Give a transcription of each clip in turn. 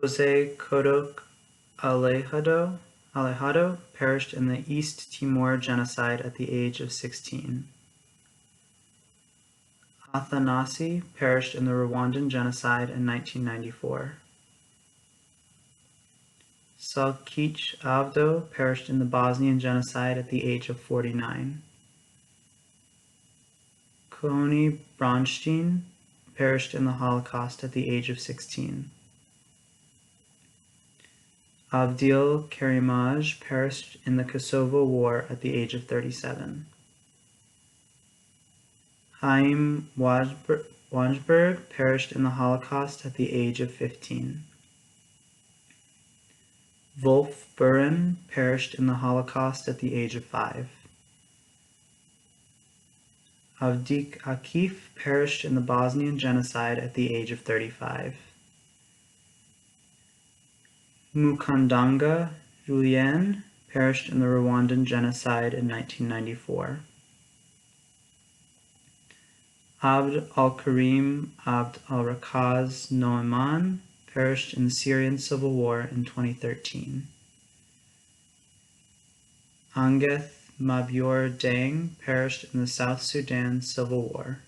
Jose Codot Alejado perished in the East Timor genocide at the age of 16. Athanasi perished in the Rwandan genocide in 1994. Salkich Avdo perished in the Bosnian genocide at the age of 49. Kohoni Bronstein perished in the Holocaust at the age of 16. Avdil Karimaj perished in the Kosovo War at the age of 37. Chaim Wajberg perished in the Holocaust at the age of 15. Wolf Buren perished in the Holocaust at the age of 5. Avdik Akif perished in the Bosnian genocide at the age of 35. Mukandanga Julien perished in the Rwandan genocide in 1994. Abd al-Karim Abd al-Rakaz Noaman perished in the Syrian civil war in 2013. Angeth Mabior Deng perished in the South Sudan civil war.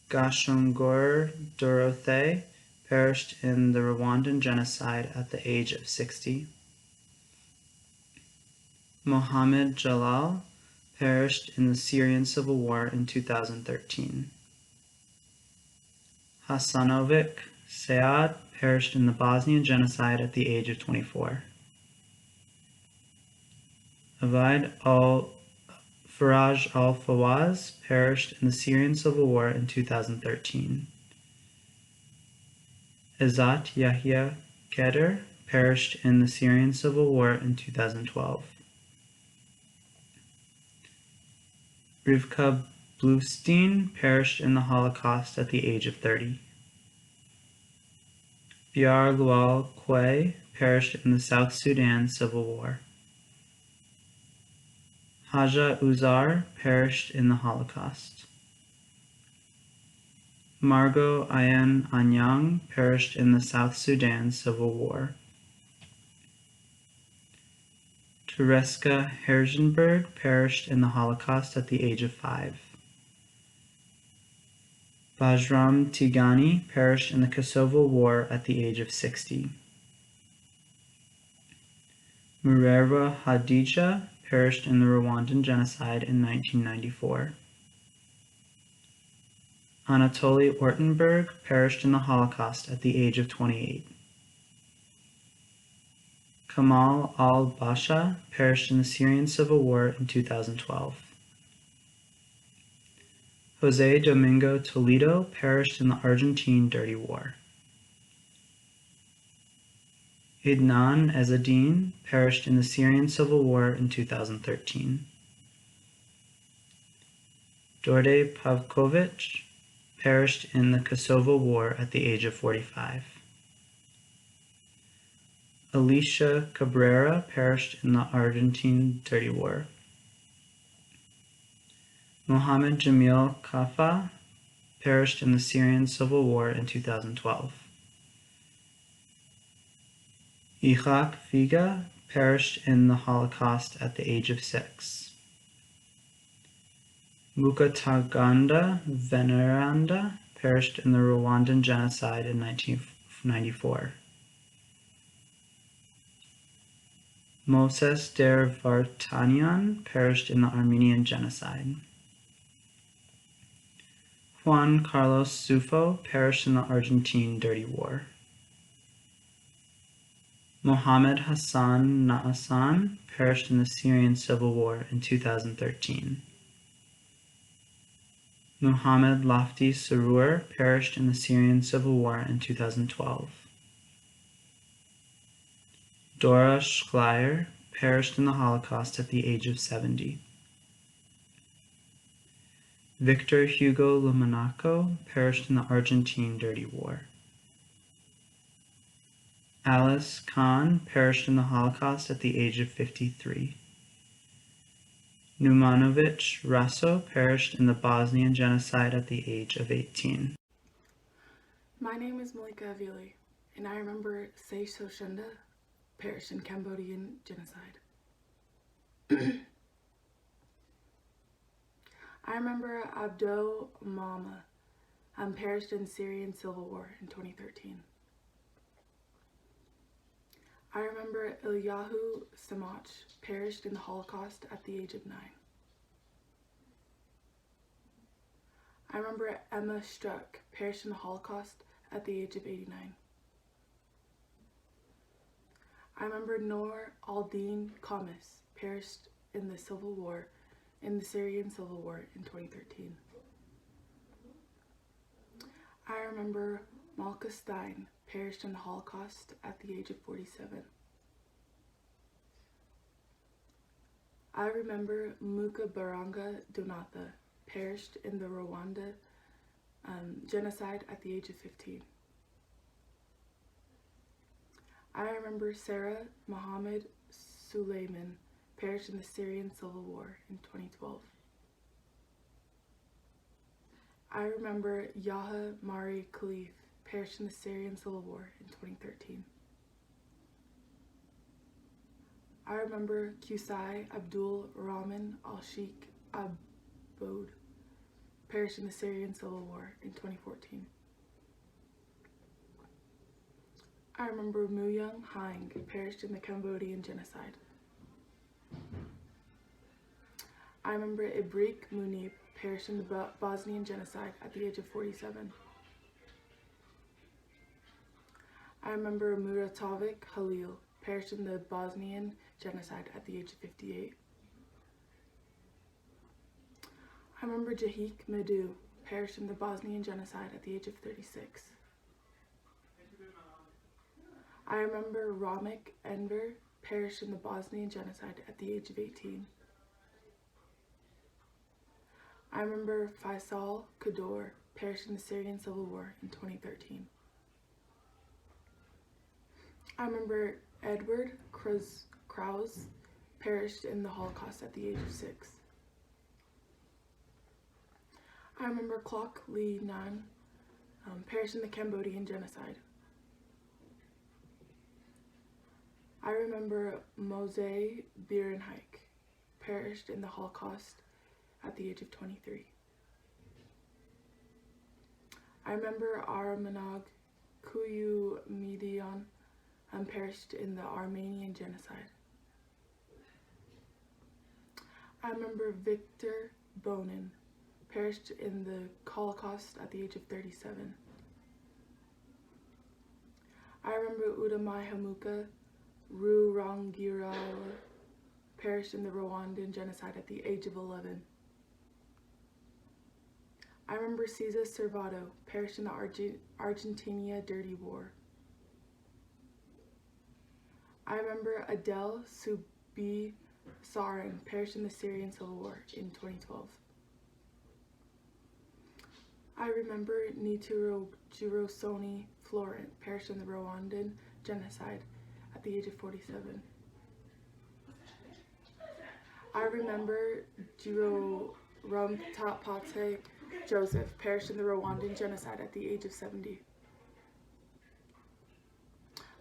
Gashongor Dorothée perished in the Rwandan genocide at the age of 60. Mohammed Jalal perished in the Syrian civil war in 2013. Hasanovic Saad perished in the Bosnian genocide at the age of 24. Faraj al-Fawaz perished in the Syrian civil war in 2013. Izzat Yahya Keder perished in the Syrian civil war in 2012. Rivka Bluestein perished in the Holocaust at the age of 30. Biar Lual Quay perished in the South Sudan civil war. Haja Uzar perished in the Holocaust. Margot Ayan Anyang perished in the South Sudan civil war. Tereska Herzenberg perished in the Holocaust at the age of 5. Bajram Tigani perished in the Kosovo War at the age of 60. Murera Hadija perished in the Rwandan genocide in 1994. Anatoly Ortenberg perished in the Holocaust at the age of 28. Kamal al-Basha perished in the Syrian civil war in 2012. Jose Domingo Toledo perished in the Argentine Dirty War. Idnan Ezzedine perished in the Syrian civil war in 2013. Dorde Pavkovic perished in the Kosovo War at the age of 45. Alicia Cabrera perished in the Argentine Dirty War. Mohammed Jamil Kaffa perished in the Syrian Civil War in 2012. Yitzhak Figa perished in the Holocaust at the age of 6. Mukataganda Veneranda perished in the Rwandan genocide in 1994. Moses Der Vartanian perished in the Armenian genocide. Juan Carlos Sufo perished in the Argentine Dirty War. Mohammed Hassan Na'asan perished in the Syrian Civil War in 2013. Muhammad Lafti Sarur perished in the Syrian Civil War in 2012. Dora Schleier perished in the Holocaust at the age of 70. Victor Hugo Lumanaco perished in the Argentine Dirty War. Alice Khan perished in the Holocaust at the age of 53. Numanovic Raso perished in the Bosnian genocide at the age of 18. My name is Malika Avili, and I remember Se Soshenda perished in Cambodian genocide. I remember Abdo Mama perished in Syrian civil war in 2013. I remember Ilyahu Samach perished in the Holocaust at the age of 9. I remember Emma Struck perished in the Holocaust at the age of 89. I remember Noor al-Din Khamis perished in the Syrian civil war in 2013. I remember Malka Stein perished in the Holocaust at the age of 47. I remember Mukabaranga Donatha perished in the Rwanda genocide at the age of 15. I remember Sarah Mohammed Suleiman perished in the Syrian civil war in 2012. I remember Yaha Mari Khalif perished in the Syrian civil war in 2013. I remember Qusay Abdul Rahman al-Sheikh Aboud perished in the Syrian civil war in 2014. I remember Muyang Haing perished in the Cambodian genocide. I remember Ibrik Munib perished in the Bosnian genocide at the age of 47. I remember Muratovic Halil perished in the Bosnian genocide at the age of 58. I remember Jahik Medu perished in the Bosnian genocide at the age of 36. I remember Ramik Enver perished in the Bosnian genocide at the age of 18. I remember Faisal Kador perished in the Syrian civil war in 2013. I remember Edward Krause perished in the Holocaust at the age of 6. I remember Klock Lee Nan perished in the Cambodian genocide. I remember Mose Bierenhike perished in the Holocaust at the age of 23. I remember Armanog Kuyu Medion perished in the Armenian genocide. I remember Victor Bonin perished in the Holocaust at the age of 37. I remember Udamai Hamuka Rurangirawa perished in the Rwandan genocide at the age of 11. I remember Cesar Servato perished in the Argentina Dirty War. I remember Adel Subi Sarin perished in the Syrian Civil War in 2012. I remember Nituro Girosoni Florent perished in the Rwandan genocide at the age of 47. I remember Jiro Rumtapate Joseph perished in the Rwandan genocide at the age of 70.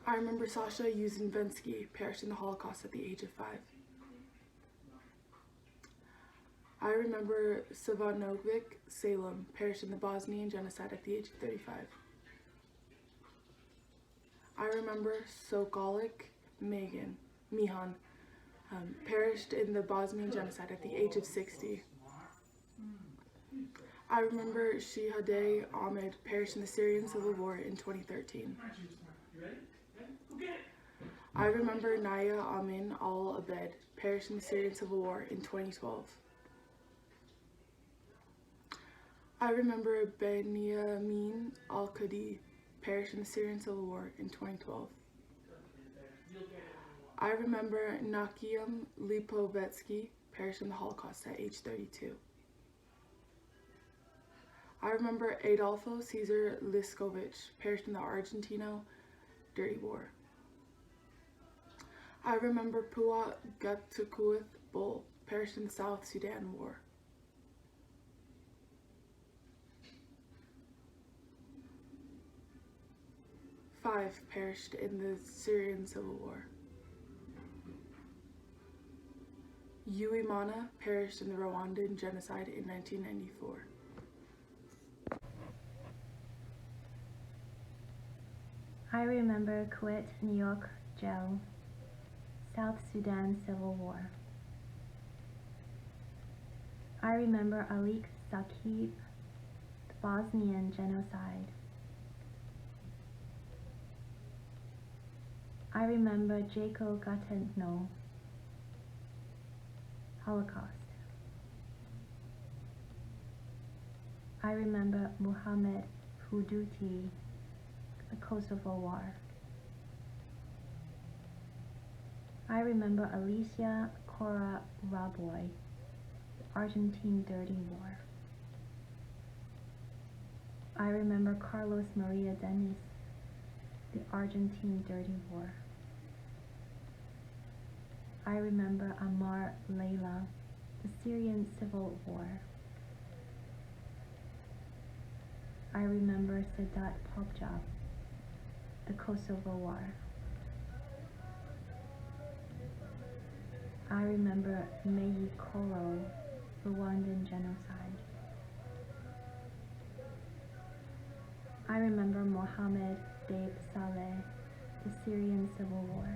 I remember Sasha Yuzinvensky perished in the Holocaust at the age of 5. I remember Savanovic Salem perished in the Bosnian genocide at the age of 35. I remember Sokolik Mihan perished in the Bosnian genocide at the age of 60. I remember Shihadeh Ahmed perished in the Syrian civil war in 2013. I remember Naya Amin al-Abed perished in the Syrian civil war in 2012. I remember Benyamin al-Qadi perished in the Syrian civil war in 2012. I remember Nakium Lipovetsky perished in the Holocaust at age 32. I remember Adolfo Cesar Liskovich perished in the Argentino Dirty War. I remember Puat Gatukuith Bull perished in the South Sudan War. 5 perished in the Syrian civil war. Uwimana perished in the Rwandan genocide in 1994. I remember Kuwait, New York jail, South Sudan civil war. I remember Alik Saqib, the Bosnian genocide. I remember Jako Gatentno, Holocaust. I remember Muhammad Houduti, the Kosovo War. I remember Alicia Cora Raboy, the Argentine Dirty War. I remember Carlos Maria Denis, the Argentine Dirty War. I remember Ammar Leila, the Syrian Civil War. I remember Sedat Popjab, the Kosovo War. I remember Meyi Koro, Rwandan genocide. I remember Mohammed Deb Saleh, the Syrian Civil War.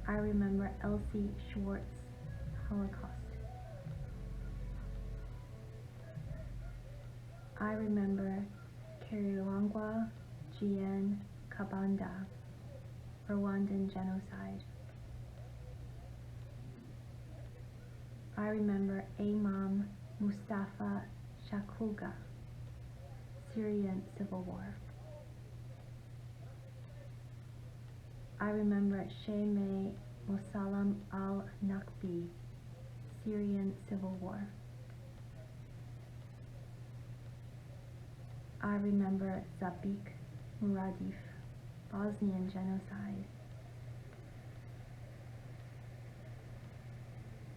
I remember Elsie Schwartz, Holocaust. I remember Kariwangwa Jean Kabanda, Rwandan genocide. I remember Imam Mustafa Shakuga, Syrian Civil War. I remember Sheikh Mosallam al-Nakbi, Syrian Civil War. I remember Zabik Muradif, Bosnian genocide.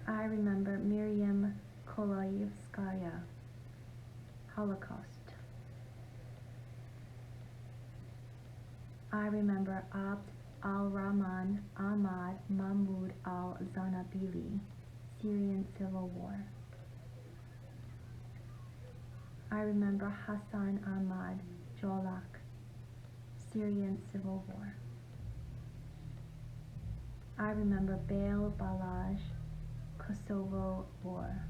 I remember Miriam Koloyevskaya, Holocaust. I remember Abd al-Rahman Ahmad Mahmoud al-Zanabili, Syrian Civil War. I remember Hassan Ahmad Jolak, Syrian Civil War. I remember Bail Balaj, Kosovo War.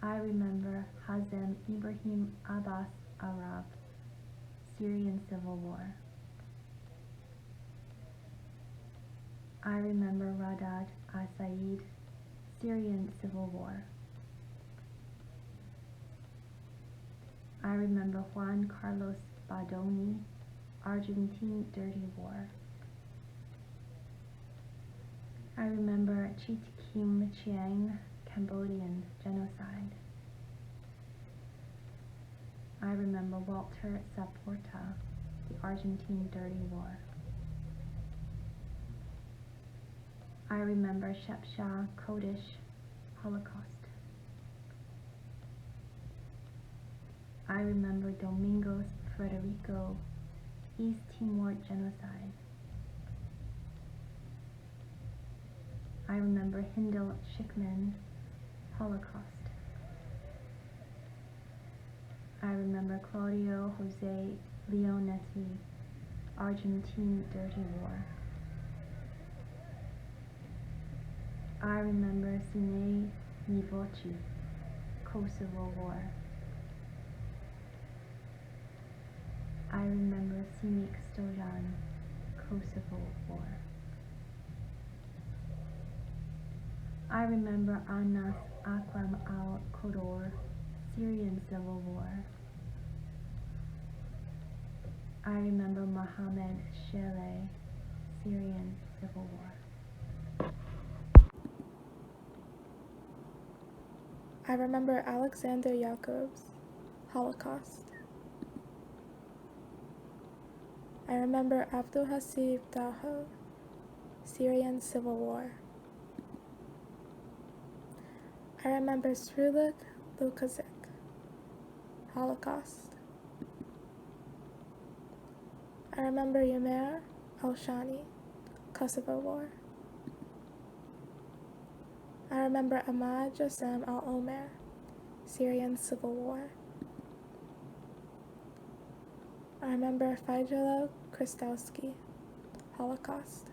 I remember Hazem Ibrahim Abbas Arab, Syrian Civil War. I remember Radad Asaid, Syrian Civil War. I remember Juan Carlos Badoni, Argentine Dirty War. I remember Chit Kim Chiang, Cambodian genocide. I remember Walter Saporta, the Argentine Dirty War. I remember Shepsha Kodesh, Holocaust. I remember Domingos Frederico, East Timor genocide. I remember Hindel Schickman, Holocaust. I remember Claudio Jose Leonetti, Argentine Dirty War. I remember Sine Nivochi, Kosovo War. I remember Simic Stojan, Kosovo War. I remember Anas Akram al-Kodor, Syrian Civil War. I remember Mohammed Shele, Syrian Civil War. I remember Alexander Yakub's Holocaust. I remember Abdul Hasib Daho, Syrian Civil War. I remember Sruluk Lukazic, Holocaust. I remember Yumer al-Shani, Kosovo War. I remember Ahmad Jasem al-Omer, Syrian Civil War. I remember Fajilo Krystowski, Holocaust.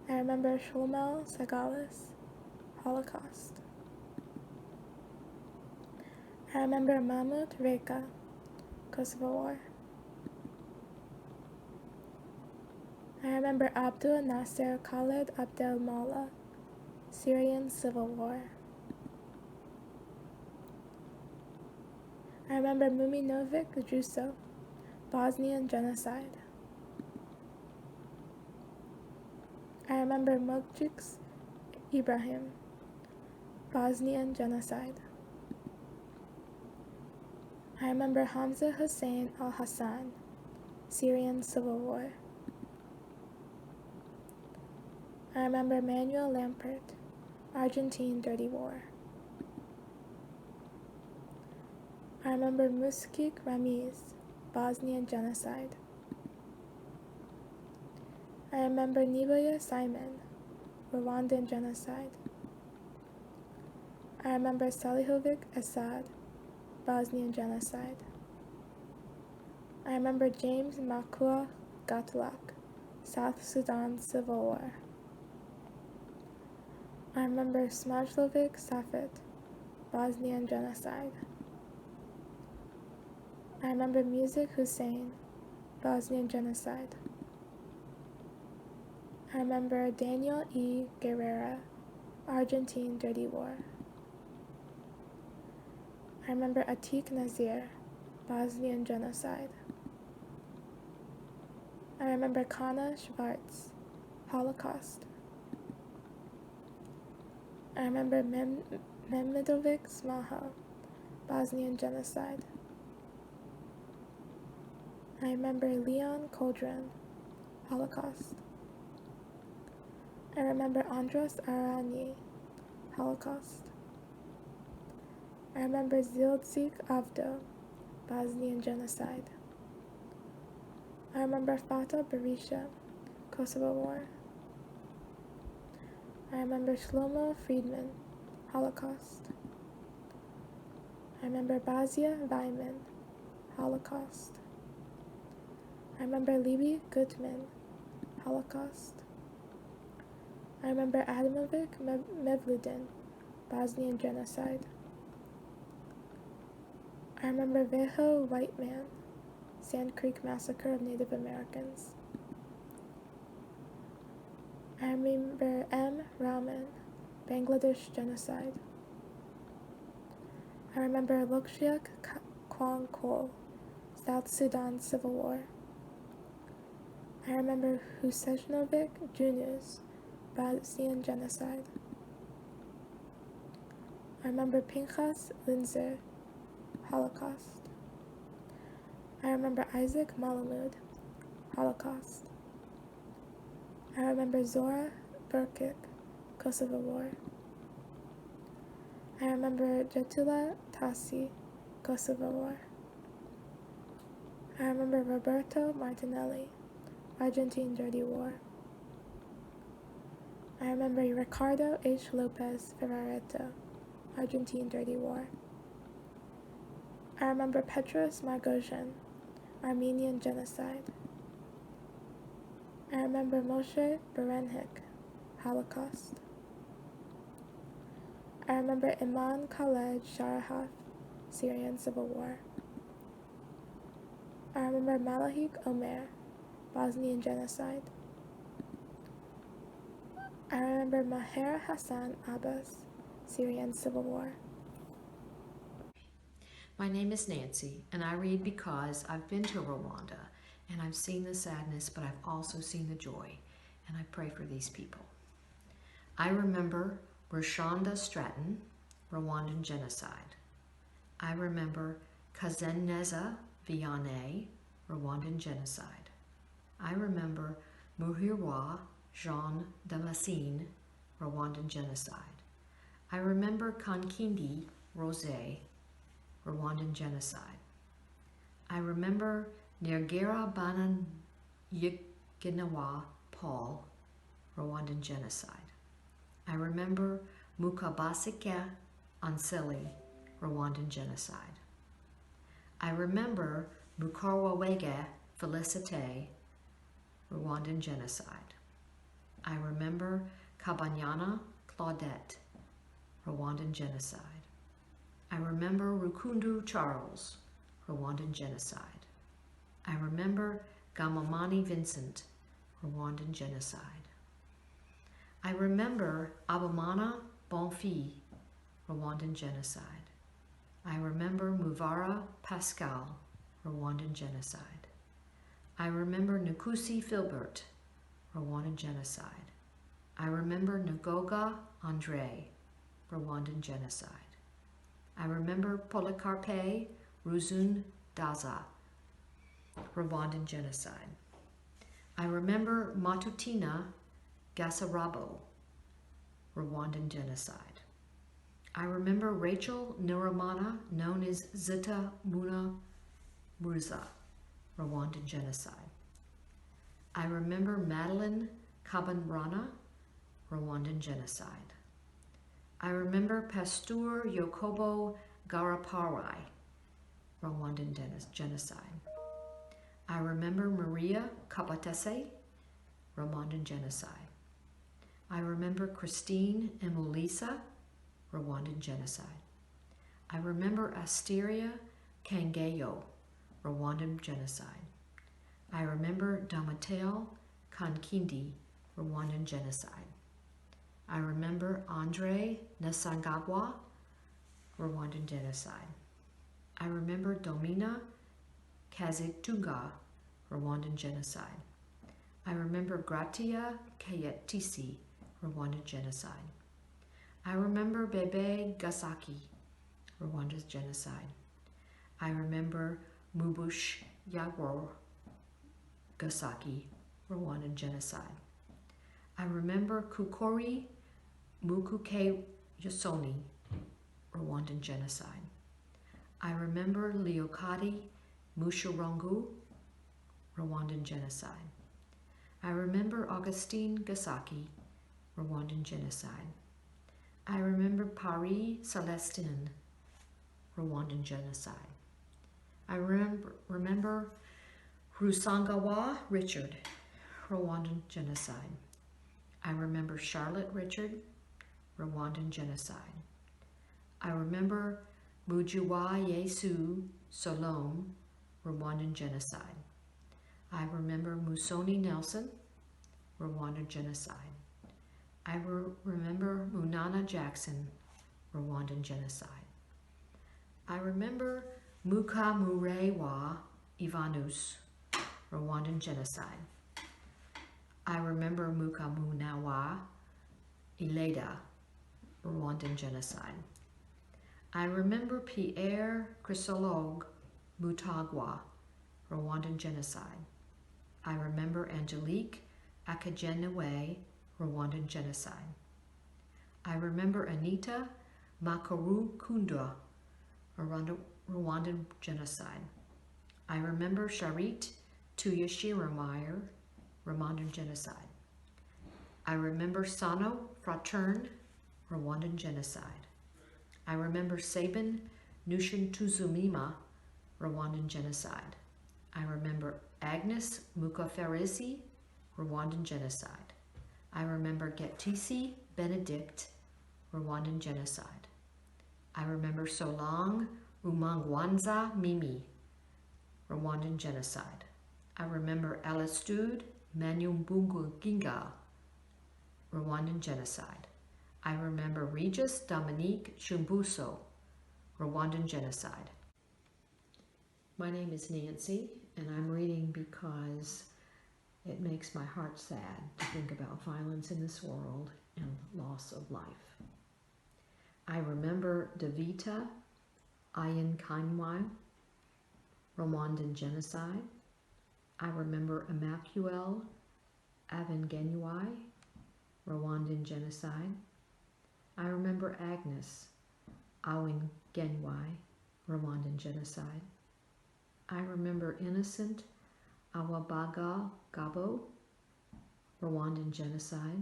I remember Shlomo Sagalis, Holocaust. I remember Mahmoud Reka, Kosovo War. I remember Abdul Nasser Khalid Abdel Mala, Syrian Civil War. I remember Muminovic Juso, Bosnian Genocide. I remember Mokjiks Ibrahim, Bosnian Genocide. I remember Hamza Hussein al-Hassan, Syrian Civil War. I remember Manuel Lampert, Argentine Dirty War. I remember Muskik Ramiz, Bosnian Genocide. I remember Nivoya Simon, Rwandan Genocide. I remember Salihovic Assad, Bosnian Genocide. I remember James Makua Gatlak, South Sudan Civil War. I remember Smajlovic Safet, Bosnian Genocide. I remember Music Hussein, Bosnian Genocide. I remember Daniel E. Guerrera, Argentine Dirty War. I remember Atik Nazir, Bosnian Genocide. I remember Kana Schwartz, Holocaust. I remember Mehmedovic Smaha, Bosnian Genocide. I remember Leon Kodran, Holocaust. I remember Andros Arani, Holocaust. I remember Zildzik Avdo, Bosnian Genocide. I remember Fatah Berisha, Kosovo War. I remember Shlomo Friedman, Holocaust. I remember Bazia Weiman, Holocaust. I remember Libby Gutman, Holocaust. I remember Adamovic Mevludin, Bosnian Genocide. I remember Veho Whiteman, Sand Creek Massacre of Native Americans. I remember M. Rahman, Bangladesh Genocide. I remember Lokshiak Kwang Kol, South Sudan Civil War. I remember Husejnovic Junus, Bosnian Genocide. I remember Pinchas Linzer, Holocaust. I remember Isaac Malamud, Holocaust. I remember Zora Burkic, Kosovo War. I remember Jetula Tassi, Kosovo War. I remember Roberto Martinelli, Argentine Dirty War. I remember Ricardo H. Lopez Ferrareto, Argentine Dirty War. I remember Petros Margoshan, Armenian Genocide. I remember Moshe Berenhik, Holocaust. I remember Iman Khaled Sharahaf, Syrian Civil War. I remember Malahik Omer, Bosnian Genocide. I remember Maher Hassan Abbas, Syrian Civil War. My name is Nancy, and I read because I've been to Rwanda, and I've seen the sadness, but I've also seen the joy, and I pray for these people. I remember Rashonda Stratton, Rwandan Genocide. I remember Kazeneza Vianney, Rwandan Genocide. I remember Muhirwa Jean Damascene, Rwandan Genocide. I remember Kankindi Rosé, Rwandan genocide. I remember Nyiragera Yiginawa Paul, Rwandan genocide. I remember Mukabasika Anseli, Rwandan genocide. I remember Mukarwawega Felicite, Rwandan genocide. I remember Kabanyana Claudette, Rwandan genocide. I remember Rukundu Charles, Rwandan genocide. I remember Gamamani Vincent, Rwandan genocide. I remember Abamana Bonfi, Rwandan genocide. I remember Muvara Pascal, Rwandan genocide. I remember Nkusi Filbert, Rwandan genocide. I remember Ngoga Andre, Rwandan genocide. I remember Polikarpe Ruzun Daza, Rwandan genocide. I remember Matutina Gasarabo, Rwandan genocide. I remember Rachel Niramana, known as Zita Muna Murza, Rwandan genocide. I remember Madeline Kabanrana, Rwandan genocide. I remember Pasteur Yakobo Garaparai, Rwandan genocide. I remember Maria Kabatese, Rwandan genocide. I remember Christine Emulisa, Rwandan genocide. I remember Asteria Kangeyo, Rwandan genocide. I remember Damateo Kankindi, Rwandan genocide. I remember Andre Nasangagwa, Rwandan genocide. I remember Domina Kazitunga, Rwandan genocide. I remember Gratia Kayetisi, Rwandan genocide. I remember Bebe Gasaki, Rwanda's genocide. I remember Mubush Yagor Gasaki, Rwandan genocide. I remember Kukori Mukuke Yosoni, Rwandan genocide. I remember Leokadi Musharongu, Rwandan genocide. I remember Augustine Gasaki, Rwandan genocide. I remember Paris Celestin, Rwandan genocide. I remember Rusangawa Richard, Rwandan genocide. I remember Charlotte Richard, Rwandan genocide. I remember Mujiwa Yesu Solom, Rwandan genocide. I remember Musoni Nelson, Rwandan genocide. I remember Munana Jackson, Rwandan genocide. I remember Mukamurewa Ivanus, Rwandan genocide. I remember Mukamunawa Ileda, Rwandan genocide. I remember Pierre Chrysologue Mutagwa, Rwandan genocide. I remember Angelique Akajenewe, Rwandan genocide. I remember Anita Makaru Kundwa, Rwandan genocide. I remember Sharit Tuyashirameyer, Rwandan genocide. I remember Sano Fratern, Rwandan genocide. I remember Sabin Nushintuzumima, Rwandan genocide. I remember Agnes Mukaferesi, Rwandan genocide. I remember Getisi Benedict, Rwandan genocide. I remember Solang Umangwanza Mimi, Rwandan genocide. I remember Alistude Manyumbungu Ginga, Rwandan genocide. I remember Regis Dominique Shumbuso, Rwandan genocide. My name is Nancy, and I'm reading because it makes my heart sad to think about violence in this world and loss of life. I remember Davita Ayankanwai, Rwandan genocide. I remember Emmanuel Avengenuai, Rwandan genocide. I remember Agnes Awin Genwai, Rwandan genocide. I remember innocent Awabaga Gabo, Rwandan genocide.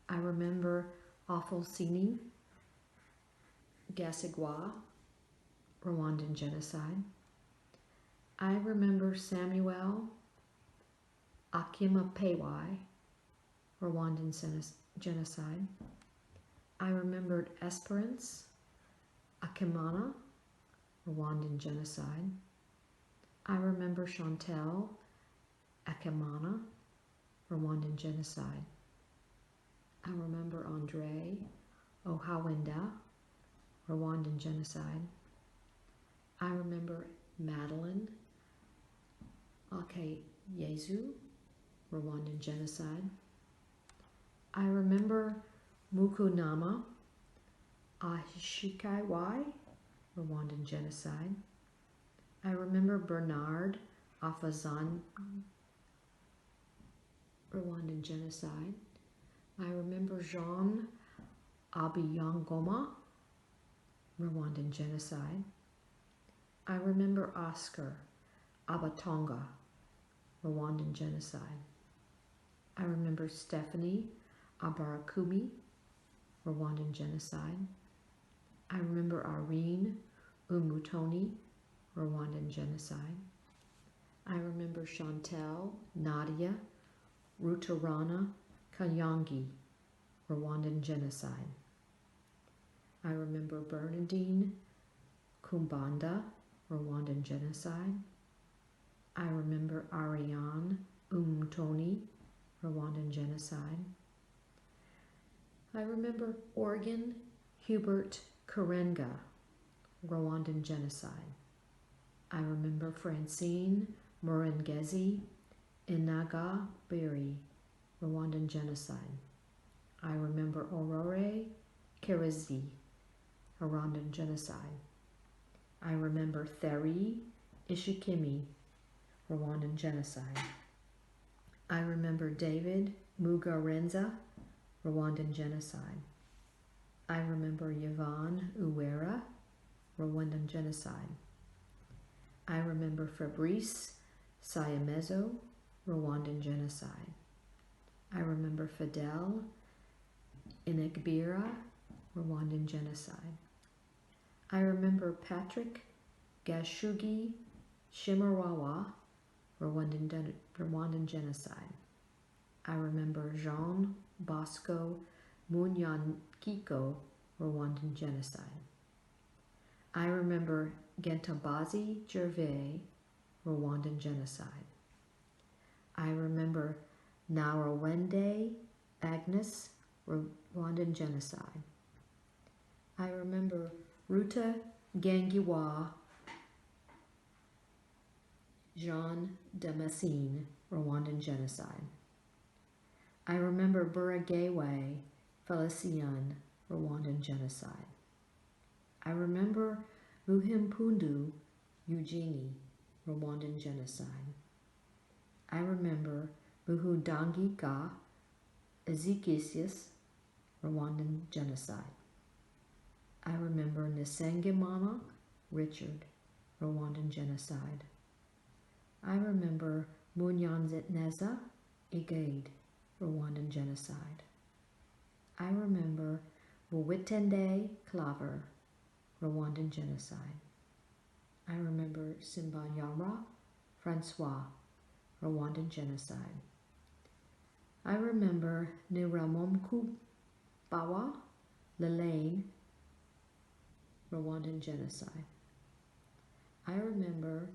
I remember Afolsini Gasigwa, Rwandan genocide. I remember Samuel Akimapewai, Rwandan genocide. I remembered Esperance Akimana, Rwandan genocide. I remember Chantel Akimana, Rwandan genocide. I remember Andre Ohawenda, Rwandan genocide. I remember Madeline Yezu, Rwandan genocide. I remember Mukunama Ahishikaiwai, Rwandan genocide. I remember Bernard Afazan, Rwandan genocide. I remember Jean Abiyangoma, Rwandan genocide. I remember Oscar Abatonga, Rwandan genocide. I remember Stephanie Abarakumi, Rwandan genocide. I remember Irene Umutoni, Rwandan genocide. I remember Chantel Nadia Rutarana Kanyangi, Rwandan genocide. I remember Bernadine Kumbanda, Rwandan genocide. I remember Ariane Umutoni, Rwandan genocide. I remember Oregon Hubert Karenga, Rwandan genocide. I remember Francine Murengezi Inaga Biri, Rwandan genocide. I remember Aurore Kerizi, Rwandan genocide. I remember Theri Ishikimi, Rwandan genocide. I remember David Mugarenza, Rwandan genocide. I remember Yvonne Uwera, Rwandan genocide. I remember Fabrice Sayamezo, Rwandan genocide. I remember Fidel Inegbira, Rwandan genocide. I remember Patrick Gashugi Shimarawa, Rwandan genocide. I remember Jean Bosco Munyankiko, Rwandan genocide. I remember Gentabazi Gervais, Rwandan genocide. I remember Nawawende Agnes, Rwandan genocide. I remember Ruta Gangiwa Jean Damascene, Rwandan genocide. I remember Buragewe Felicien, Rwandan genocide. I remember Muhimpundu Eugenie, Rwandan genocide. I remember Muhundangika Ezekiel, Rwandan genocide. I remember Nisengimana Richard, Rwandan genocide. I remember Munyanzetneza Igade, Rwandan genocide. I remember Mwitende Claver, Rwandan genocide. I remember Simbanyara Francois, Rwandan genocide. I remember Niramomku Bawa Lelaine, Rwandan genocide. I remember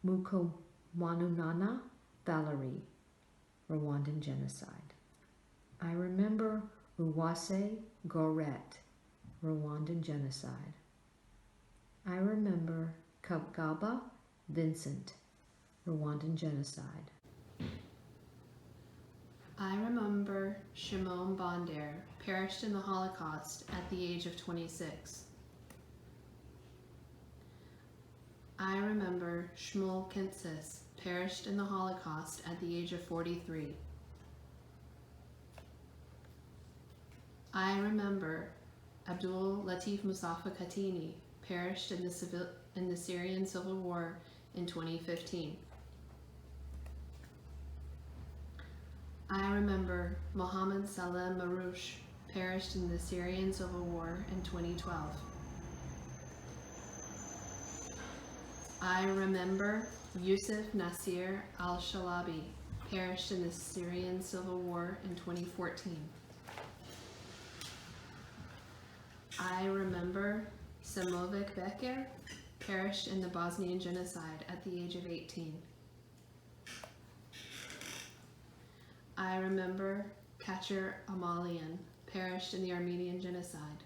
Mukomanunana Valerie, Rwandan genocide. I remember Uwase Goret, Rwandan genocide. I remember Kagaba Vincent, Rwandan genocide. I remember Shimon Bonder perished in the Holocaust at the age of 26. I remember Shmuel Kentsis perished in the Holocaust at the age of 43. I remember Abdul Latif Mustafa Khatini, perished in the Syrian Civil War in 2015. I remember Mohammed Saleh Marouche, perished in the Syrian Civil War in 2012. I remember Yusuf Nasir al-Shalabi, perished in the Syrian Civil War in 2014. I remember Samovic Beker, perished in the Bosnian genocide at the age of 18. I remember Kacher Amalian, perished in the Armenian genocide.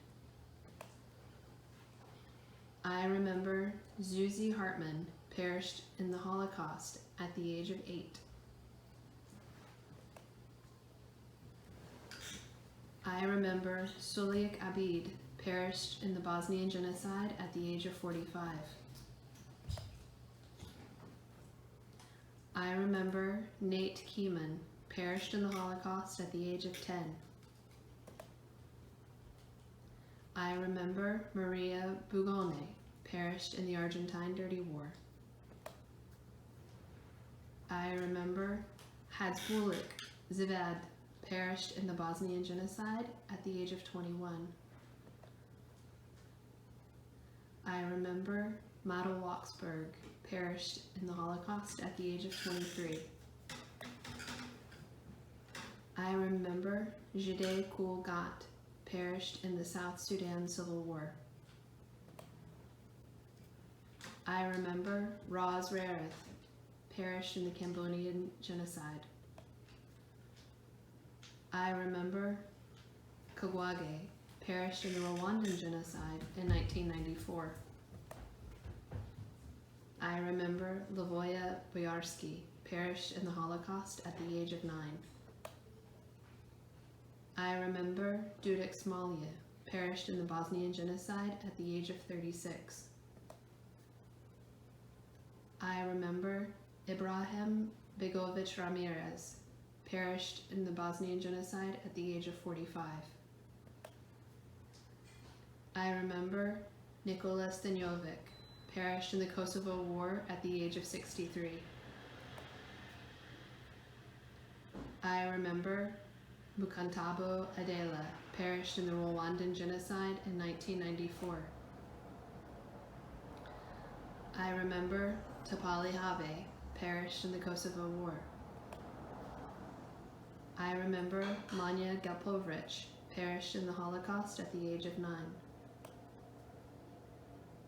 I remember Zuzi Hartman, perished in the Holocaust at the age of 8. I remember Suliak Abid, perished in the Bosnian genocide at the age of 45. I remember Nate Keeman, perished in the Holocaust at the age of 10. I remember Maria Bugone, perished in the Argentine Dirty War. I remember Hadzbulik Zivad, perished in the Bosnian genocide at the age of 21. I remember Mado Waksberg, perished in the Holocaust at the age of 23. I remember Jide Kul Gat, perished in the South Sudan Civil War. I remember Roz Rarith, perished in the Cambodian genocide. I remember Kagwage, perished in the Rwandan genocide in 1994. I remember Lavoya Boyarsky, perished in the Holocaust at the age of 9. I remember Dudek Smalje, perished in the Bosnian genocide at the age of 36. I remember Ibrahim Begovic Ramirez, perished in the Bosnian genocide at the age of 45. I remember Nikola Stanjovic, perished in the Kosovo War at the age of 63. I remember Mukantabo Adela, perished in the Rwandan genocide in 1994. I remember Tapali Have, perished in the Kosovo War. I remember Manja Galpovric, perished in the Holocaust at the age of 9.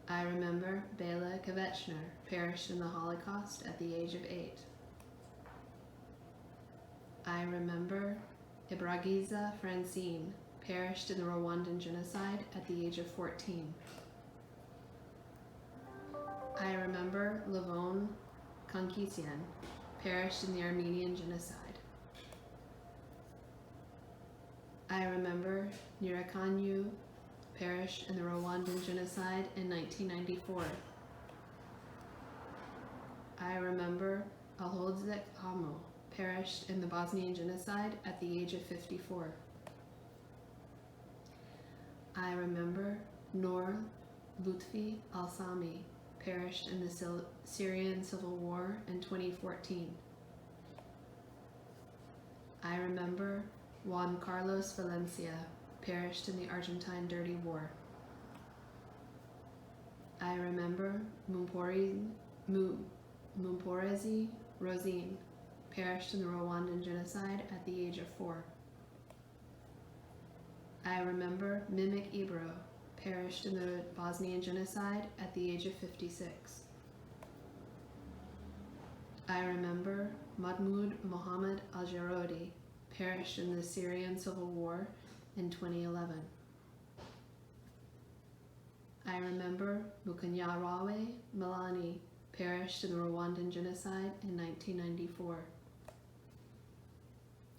I remember Bela Kvetchner, perished in the Holocaust at the age of 8. I remember Ibragiza Francine, perished in the Rwandan genocide at the age of 14. I remember Lavon Kankisian, perished in the Armenian genocide. I remember Nyirakanyu, perished in the Rwandan genocide in 1994. I remember Alhodzek Amo, perished in the Bosnian genocide at the age of 54. I remember Noor Lutfi Al-Sami, perished in the Syrian Civil War in 2014. I remember Juan Carlos Valencia, perished in the Argentine Dirty War. I remember Mumporezi Rosine, perished in the Rwandan genocide at the age of 4. I remember Mimik Ibro, perished in the Bosnian genocide at the age of 56. I remember Mahmoud Mohammed Al-Jarodi, perished in the Syrian Civil War in 2011. I remember Mukanyarawe Milani, perished in the Rwandan genocide in 1994.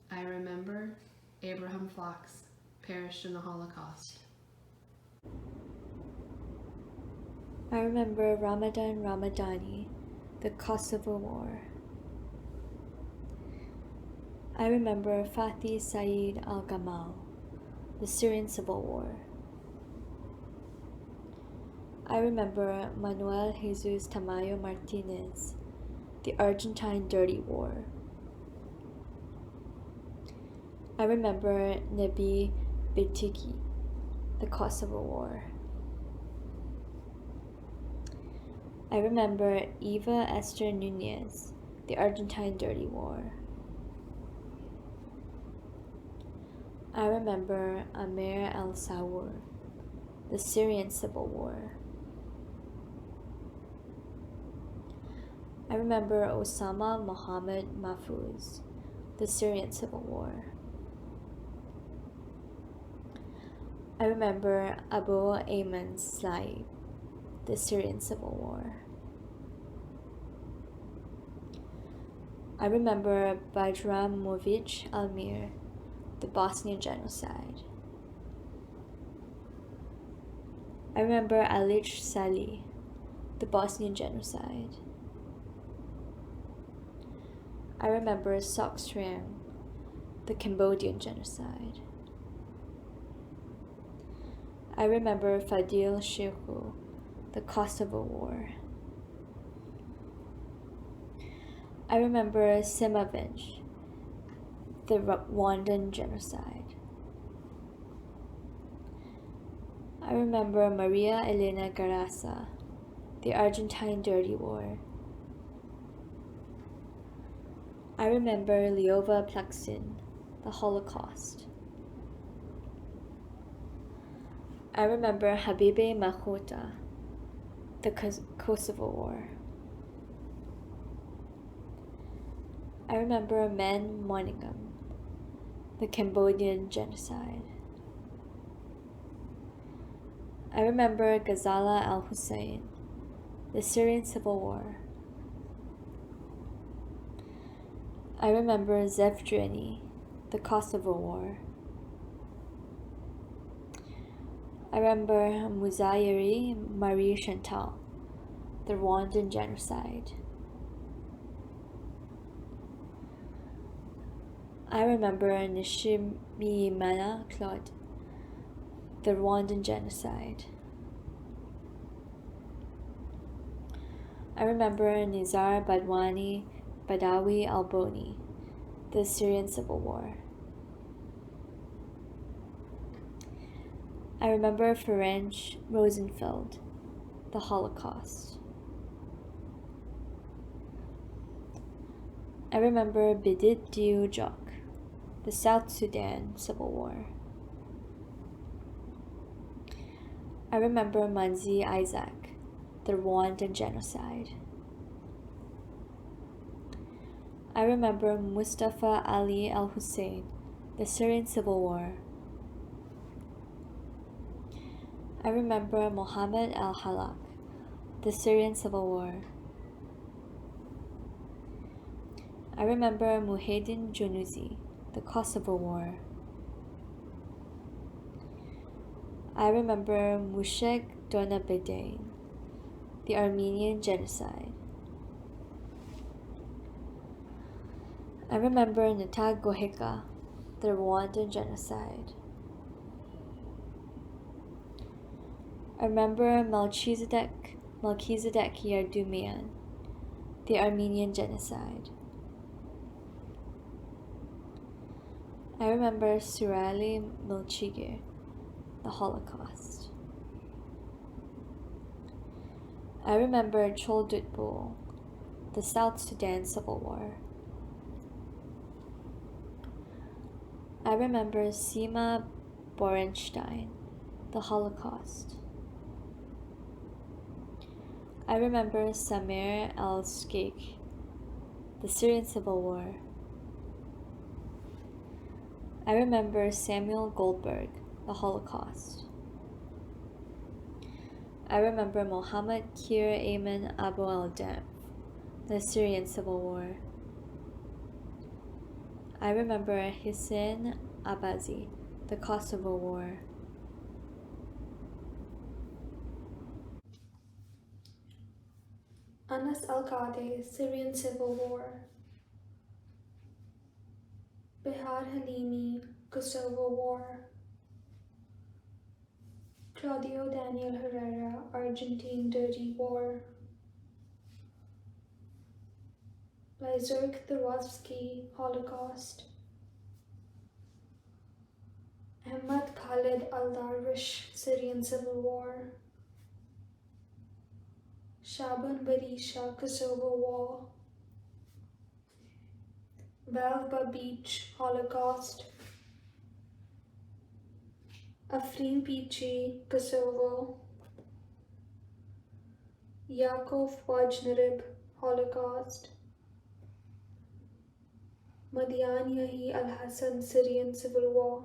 I remember Abraham Fox, perished in the Holocaust. I remember Ramadan Ramadani, the Kosovo War. I remember Fathi Saeed al-Gamal, the Syrian Civil War. I remember Manuel Jesus Tamayo Martinez, the Argentine Dirty War. I remember Nabi Bitiki, the Kosovo War. I remember Eva Esther Nunez, the Argentine Dirty War. I remember Amir al-Sawur, the Syrian Civil War. I remember Osama Mohammed Mahfouz, the Syrian Civil War. I remember Abu Ayman Slaib, the Syrian Civil War. I remember Bajramovic Almir, the Bosnian Genocide. I remember Alic Salih, the Bosnian Genocide. I remember Sok Sreng, the Cambodian Genocide. I remember Fadil Sheikhu, the Kosovo War. I remember Simovic, the Rwandan Genocide. I remember Maria Elena Garassa, the Argentine Dirty War. I remember Lyova Plaksin, the Holocaust. I remember Habibe Mahouta, the Kosovo War. I remember Men Moningam, the Cambodian Genocide. I remember Ghazala al-Hussein, the Syrian Civil War. I remember Zevdrini, the Kosovo War. I remember Muzayiri Marie Chantal, the Rwandan Genocide. I remember Nishimiyimana Claude, the Rwandan Genocide. I remember Nizar Badwani Badawi Alboni, the Syrian Civil War. I remember Ferenc Rosenfeld, the Holocaust. I remember Bidit Diou-Djok, the South Sudan Civil War. I remember Manzi Isaac, the Rwandan Genocide. I remember Mustafa Ali al-Hussein, the Syrian Civil War. I remember Mohammed al-Halak, the Syrian Civil War. I remember Muhyiddin Junuzi, the Kosovo War. I remember Mushek Donabedain, the Armenian Genocide. I remember Natag Goheka, the Rwandan Genocide. I remember Melchizedek Yardumian, the Armenian Genocide. I remember Surali Milchigir, the Holocaust. I remember Choldutbul, the South Sudan Civil War. I remember Sima Borenstein, the Holocaust. I remember Samir al-Sheikh, the Syrian Civil War. I remember Samuel Goldberg, the Holocaust. I remember Mohammed Kir Ayman Abu al-Damf, the Syrian Civil War. I remember Hussein Abazi, the Kosovo War. Anas al-Qadi, Syrian Civil War. Behad Halimi, Kosovo War. Claudio Daniel Herrera, Argentine Dirty War. Lyserg Turovsky, Holocaust. Ahmad Khalid al-Darwish, Syrian Civil War. Shaban Barisha, Kosovo War. Velva Beach, Holocaust. Afrin Pichi, Kosovo. Yakov Wajnarib, Holocaust. Madian Yahi al-Hassan, Syrian Civil War.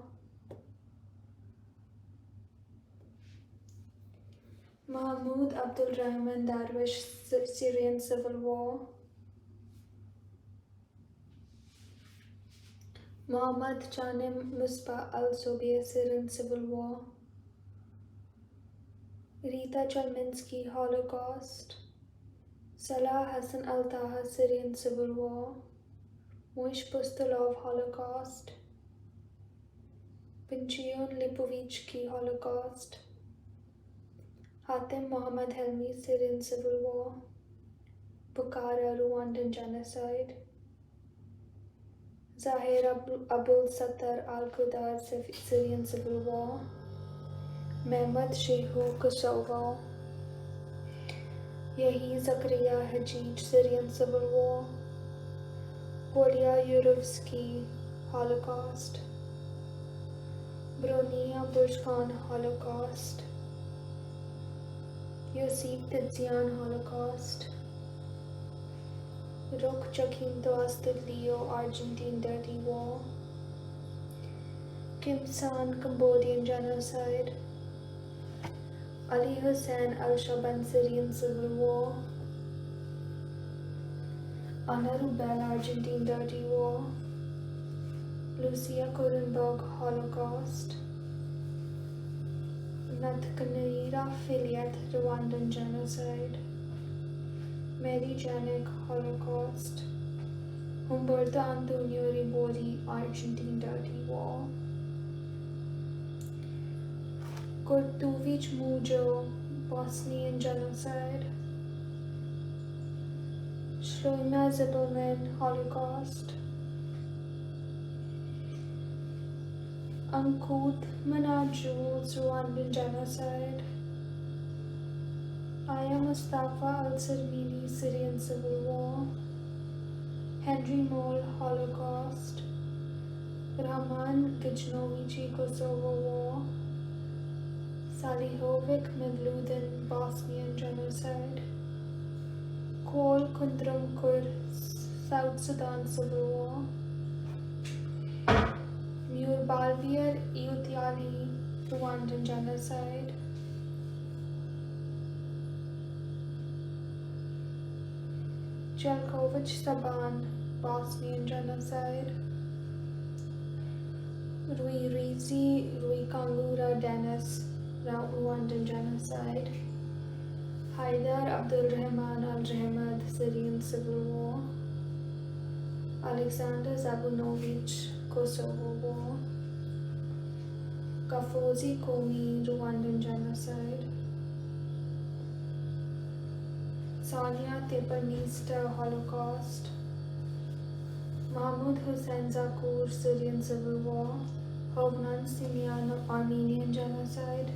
Mahmoud Abdul Rahman Darwish, Syrian Civil War. Muhammad Chanim Muspa al-Sobiya, Syrian Civil War. Rita Chalminsky, Holocaust. Salah Hassan al-Taha, Syrian Civil War. Moish Pustulov, Holocaust. Pinchyon Lipovichky, Holocaust. Hatem Mohammad Helmi, Syrian Civil War. Bukhara, Rwandan Genocide. Zahir Abul Sattar al-Qudar, Syrian Civil War. Mehmet Shehu, Kosovo. Yahi Zakaria Hajij, Syrian Civil War. Polya Yurovsky, Holocaust. Bronia Burzkhan, Holocaust. Yosif Tizian, Holocaust. Ruk Joaquim Toastid Leo, Argentine Dirty War. Kim San, Cambodian Genocide. Ali Hussein al-Shaban, Syrian Civil War. Ana Rubel, Argentine Dirty War. Lucia Kurenberg, Holocaust. Nathanaira Filiat, Rwandan Genocide. Mary Janek, Holocaust. Humberto Antonio Ribori, Argentine Dirty War. Kurtuvich Mujo, Bosnian Genocide. Shlomo Zibelman, Holocaust. Ankut Jules, Rwandan Genocide. Aya Mustafa al-Sirmini, Syrian Civil War. Henry Moll, Holocaust. Rahman Gijnovici, Kosovo War. Salihovic Mevludin, Bosnian Genocide. Kol Kundramkur, South Sudan Civil War. Murbalvir Euthiali, Rwandan Genocide. Jelkovic Saban, Bosnian Genocide. Rui Rizi Rui Kangura Dennis, Rwandan Genocide. Haidar Abdul Rahman al-Rahmad, Syrian Civil War. Alexander Zabunovich, Kosovo War. Kafozi Komi, Rwandan Genocide. Sonia Tepanista, Holocaust. Mahmoud Hussein Zakur, Syrian Civil War. Hovnan Simian, Armenian Genocide.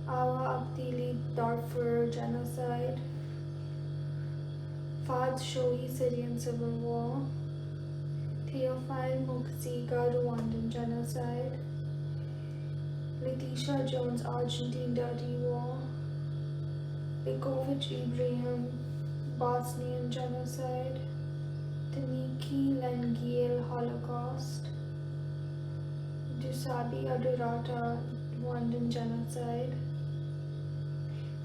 Awa Abdili, Darfur Genocide. Fad Shoei, Syrian Civil War. Theophile Mukhziga, Rwandan Genocide. Letitia Jones, Argentine Dirty War. Bekovic Ibrahim, Bosnian Genocide. Taniki Lengiel, Holocaust. Dusabi Adurata, Rwandan Genocide.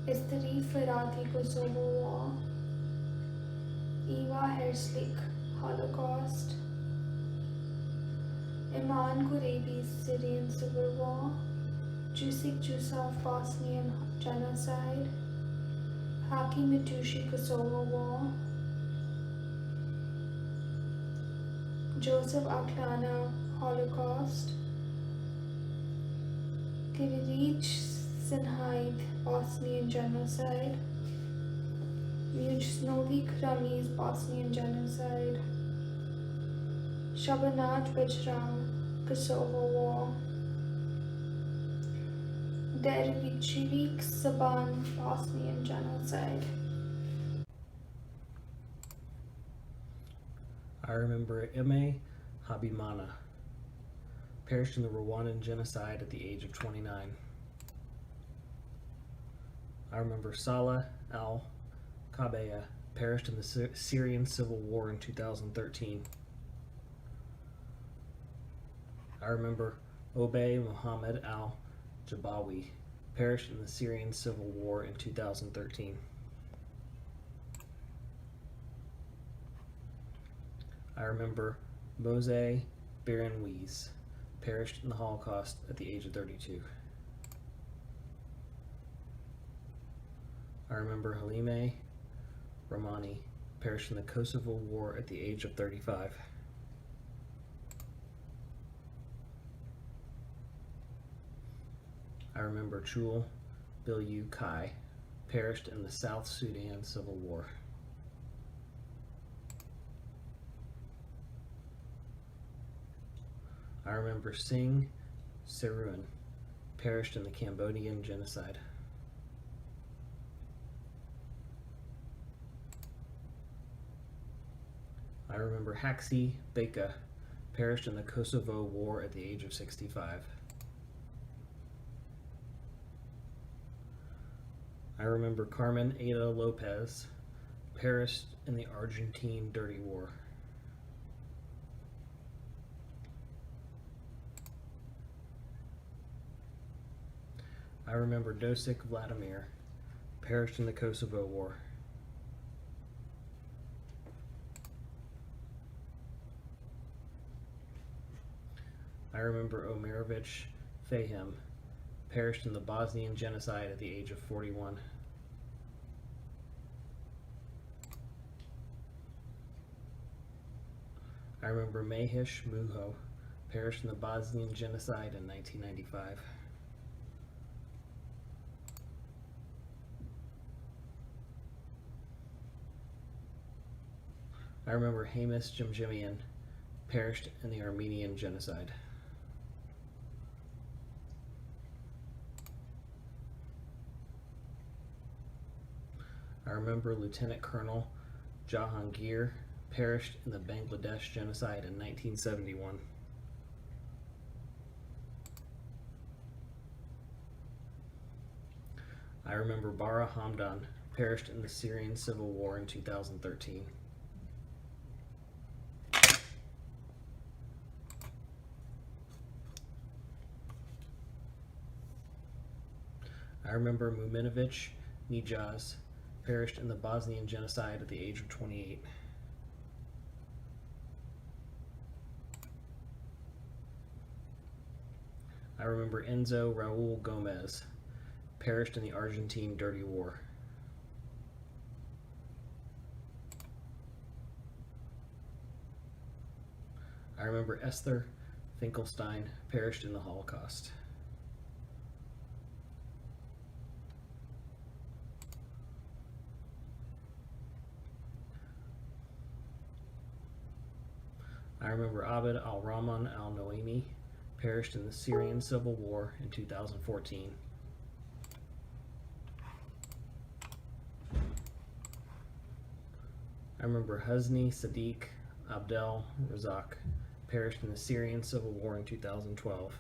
Istari Ferrati, Kosovo War. Eva Herslik, Holocaust. Iman Kurebi, Syrian Civil War. Jusik Jusaf, Bosnian Genocide. Haki Mitushi, Kosovo War. Joseph Aklana, Holocaust. Kivirich Sinhaid Bosnian genocide, Mujnovic Rami's Bosnian genocide, Shabanat Bajram Kosovo War, Dervichevik Saban Bosnian genocide. I remember Ime Habimana, perished in the Rwandan genocide at the age of 29. I remember Salah al-Kabeya, perished in the Syrian civil war in 2013. I remember Obey Muhammad al-Jabawi, perished in the Syrian civil war in 2013. I remember Mose Berenwies, perished in the Holocaust at the age of 32. I remember Halime Rahmani, perished in the Kosovo War at the age of 35. I remember Chul Bilyu Kai, perished in the South Sudan Civil War. I remember Singh Seruan, perished in the Cambodian genocide. I remember Haxi Beka, perished in the Kosovo War at the age of 65. I remember Carmen Ada Lopez, perished in the Argentine Dirty War. I remember Dosik Vladimir, perished in the Kosovo War. I remember Omerovich Fahim, perished in the Bosnian genocide at the age of 41. I remember Mahish Muho, perished in the Bosnian genocide in 1995. I remember Hamis Jimjimian, perished in the Armenian genocide. I remember Lieutenant Colonel Jahangir, perished in the Bangladesh genocide in 1971. I remember Bara Hamdan, perished in the Syrian civil war in 2013. I remember Muminovic Nijaz, perished in the Bosnian genocide at the age of 28. I remember Enzo Raul Gomez, perished in the Argentine Dirty War. I remember Esther Finkelstein, perished in the Holocaust. I remember Abd al-Rahman al-Noaimi, perished in the Syrian civil war in 2014. I remember Husni Sadiq Abdel Razak, perished in the Syrian civil war in 2012.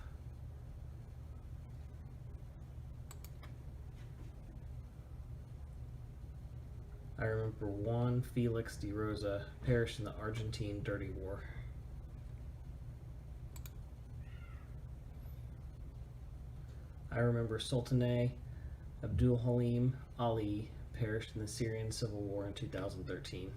I remember Juan Felix de Rosa, perished in the Argentine Dirty War. I remember Sultaneh Abdul Halim Ali, perished in the Syrian civil war in 2013.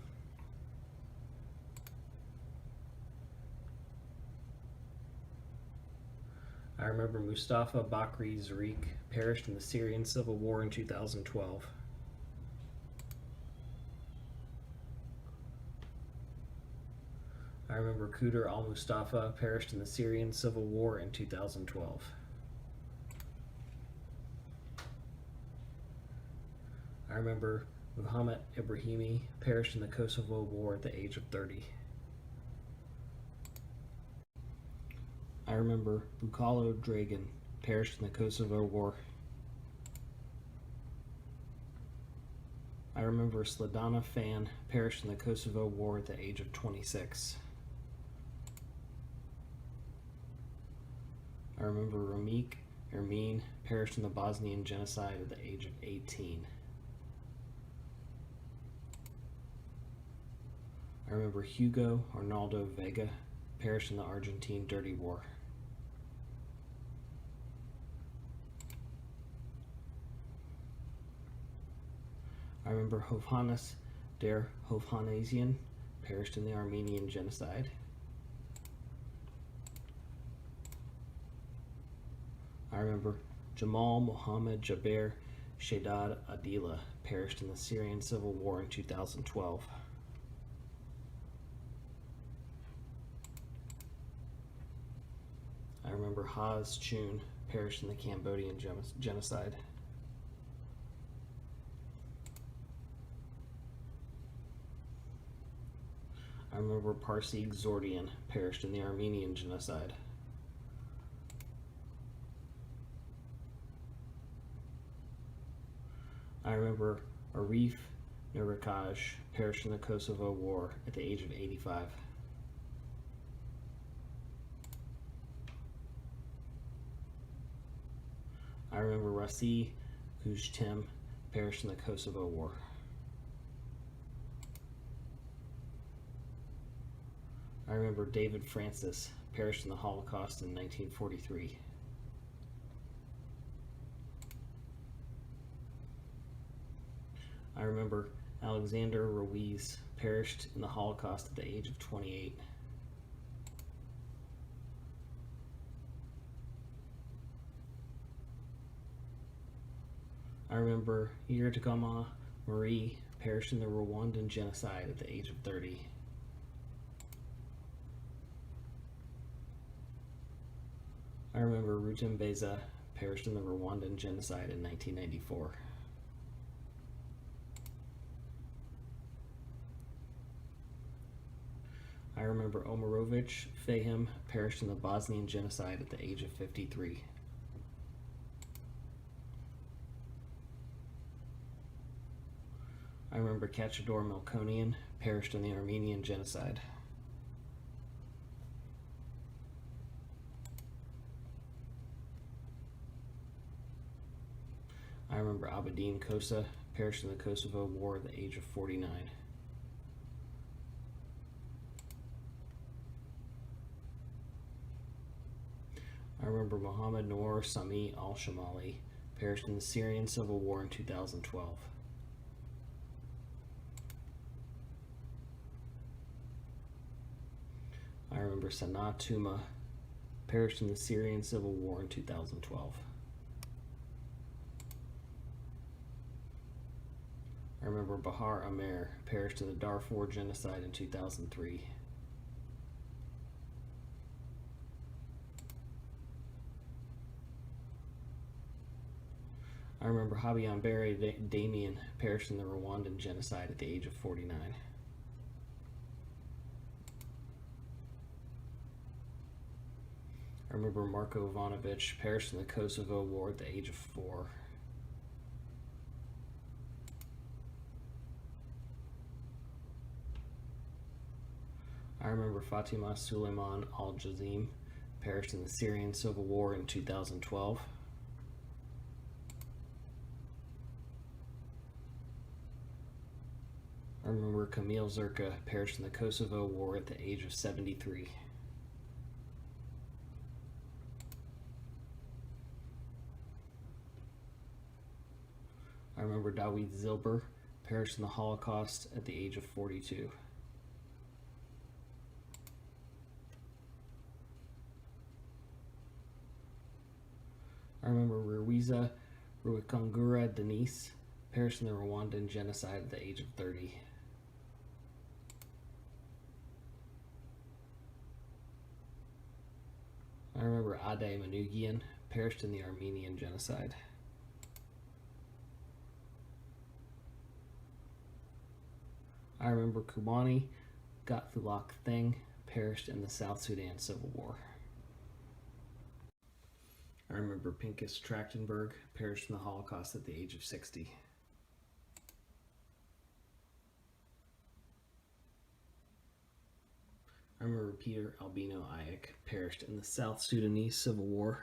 I remember Mustafa Bakri Zarik, perished in the Syrian civil war in 2012. I remember Qudr al-Mustafa, perished in the Syrian civil war in 2012. I remember Muhammad Ibrahimi perished in the Kosovo War at the age of 30. I remember Bukalo Dragan perished in the Kosovo War. I remember Sladana Fan perished in the Kosovo War at the age of 26. I remember Ramik Ermin perished in the Bosnian genocide at the age of 18. I remember Hugo Arnaldo Vega perished in the Argentine Dirty War. I remember Hovhannes der Hovhannesian perished in the Armenian genocide. I remember Jamal Mohammed Jaber Shedad Adila perished in the Syrian civil war in 2012. I remember Haz Chun perished in the Cambodian genocide. I remember Parsi Zordian perished in the Armenian genocide. I remember Arif Nurikaj perished in the Kosovo War at the age of 85. I remember Rasi Kujtim perished in the Kosovo War. I remember David Francis perished in the Holocaust in 1943. I remember Alexander Ruiz perished in the Holocaust at the age of 28. I remember Yirtikama Marie perished in the Rwandan genocide at the age of 30. I remember Rutembeza perished in the Rwandan genocide in 1994. I remember Omarovich Fahim perished in the Bosnian genocide at the age of 53. I remember Kachador Melkonian perished in the Armenian genocide. I remember Abedin Kosa perished in the Kosovo War at the age of 49. I remember Mohammed Noor Sami al-Shamali perished in the Syrian civil war in 2012. I remember Sanaa Tuma perished in the Syrian civil war in 2012. I remember Bahar Amer perished in the Darfur genocide in 2003. I remember Habian Barry Damien perished in the Rwandan genocide at the age of 49. I remember Marko Ivanovic perished in the Kosovo War at the age of 4. I remember Fatima Suleiman al-Jazim perished in the Syrian civil war in 2012. I remember Kamil Zerka perished in the Kosovo War at the age of 73. I remember Dawid Zilber perished in the Holocaust at the age of 42. I remember Ruiza Ruikangura Denise perished in the Rwandan genocide at the age of 30. I remember Ade Manugian perished in the Armenian genocide. I remember Kubani Gathulak Thing perished in the South Sudan Civil War. I remember Pincus Trachtenberg perished in the Holocaust at the age of 60. I remember Peter Albino Ayek perished in the South Sudanese Civil War.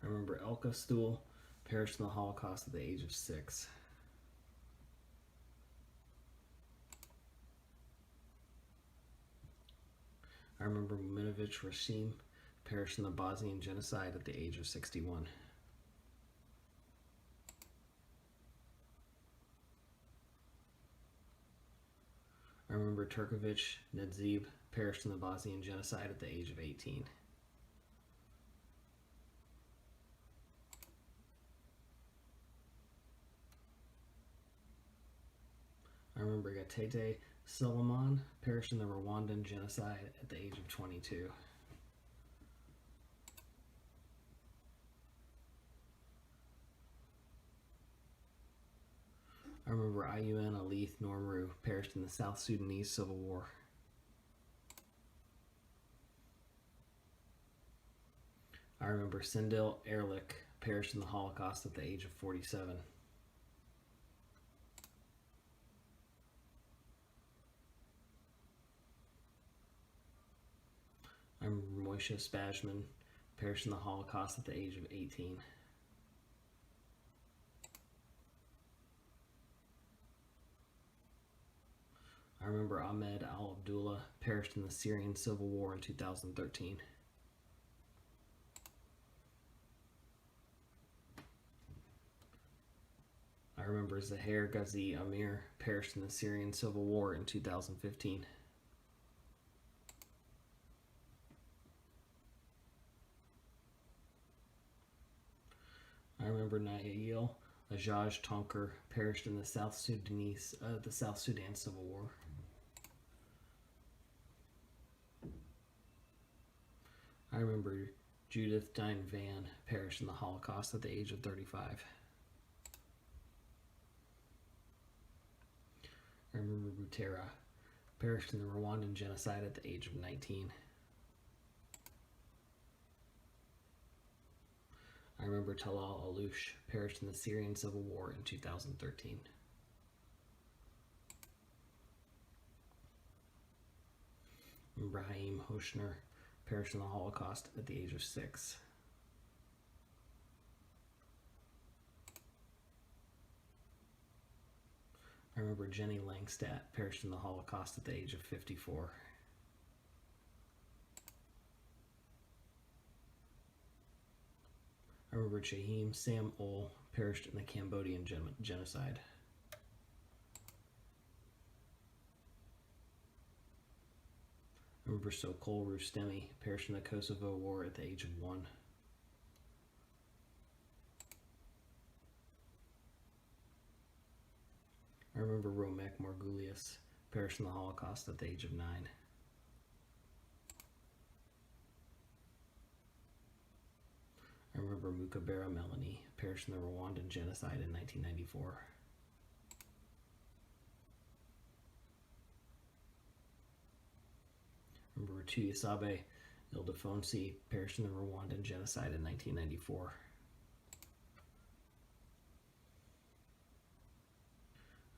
I remember Elka Stuhl perished in the Holocaust at the age of 6. I remember Minovich Rashim perished in the Bosnian genocide at the age of 61. I remember Turkovich Nedzib perished in the Bosnian genocide at the age of 18. I remember Gatete Suleiman perished in the Rwandan genocide at the age of 22. I remember Ayuan Alith Normru perished in the South Sudanese Civil War. I remember Sindel Ehrlich perished in the Holocaust at the age of 47. I remember Moshe Spajman perished in the Holocaust at the age of 18. I remember Ahmed al-Abdullah perished in the Syrian Civil War in 2013. I remember Zahir Ghazi Amir perished in the Syrian Civil War in 2015. I remember Nail Ajaj Tonker perished in the South Sudan Civil War. I remember Judith Dine Van perished in the Holocaust at the age of 35. I remember Butera perished in the Rwandan genocide at the age of 19. I remember Talal Alouche perished in the Syrian Civil War in 2013. I remember Haim Hoshner perished in the Holocaust at the age of 6. I remember Jenny Langstadt perished in the Holocaust at the age of 54. I remember Chahim Sam Ol perished in the Cambodian genocide. I remember Sokol Rustemi perished in the Kosovo War at the age of 1. I remember Romek Margulies perished in the Holocaust at the age of 9. I remember Mukabera Melanie perished in the Rwandan genocide in 1994. I remember Tuyasabe Ildefonsi perished in the Rwandan genocide in 1994.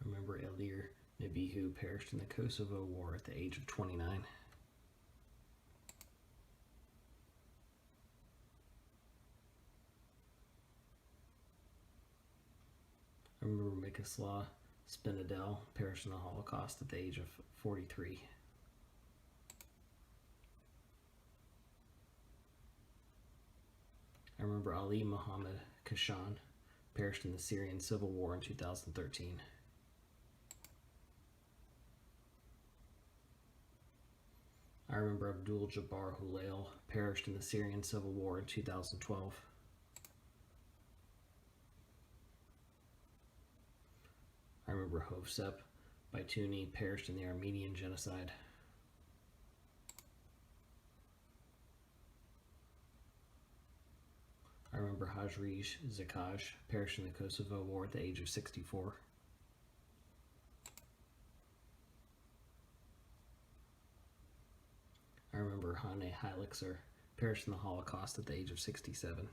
I remember Elir Nebihu perished in the Kosovo War at the age of 29. I remember Mikislav Spinadel perished in the Holocaust at the age of 43. I remember Ali Muhammad Kashan perished in the Syrian Civil War in 2013. I remember Abdul Jabbar Hulail perished in the Syrian Civil War in 2012. I remember Hovsep Baituni perished in the Armenian genocide. I remember remember Hajrij Zakaj perished in the Kosovo War at the age of 64. I remember Hane Heiligser perished in the Holocaust at the age of 67.